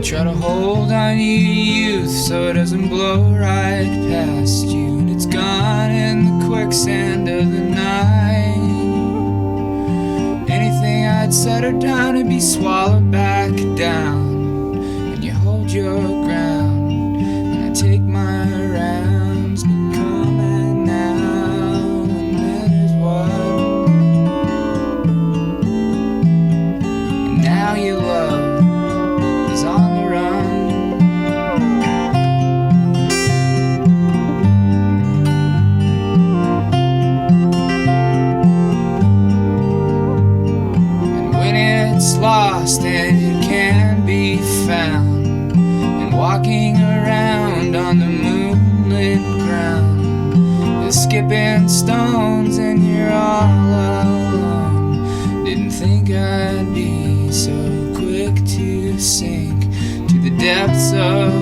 Try to hold on to your youth so it doesn't blow right past you, and it's gone in the quicksand of the night. Anything I'd settle down to be swallowed back down, and you hold your ground, and I take my rounds, but coming now, and that is what. And now your love is on the run. And when it's lost and it can't be found, and walking around on the moonlit ground, you're skipping stones and you're all alone. Didn't think I'd be so quick to sink to the depths of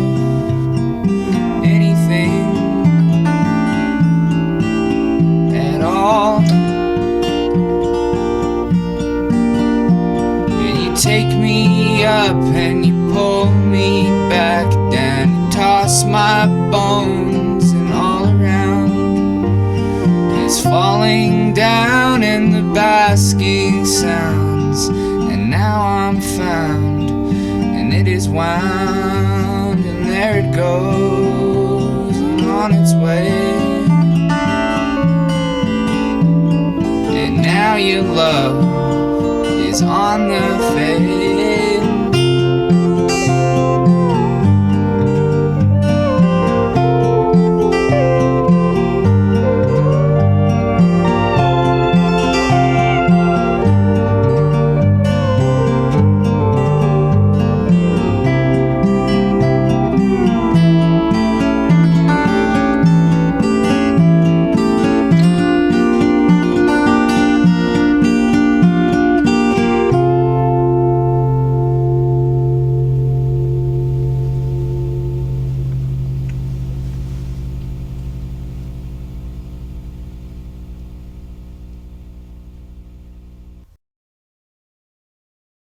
anything at all. And you take me up and you pull me back down, you toss my bones and all around is falling down in the basking sounds. And now I'm found, and it is wound, and there it goes, and on its way. And now your love is on the fade.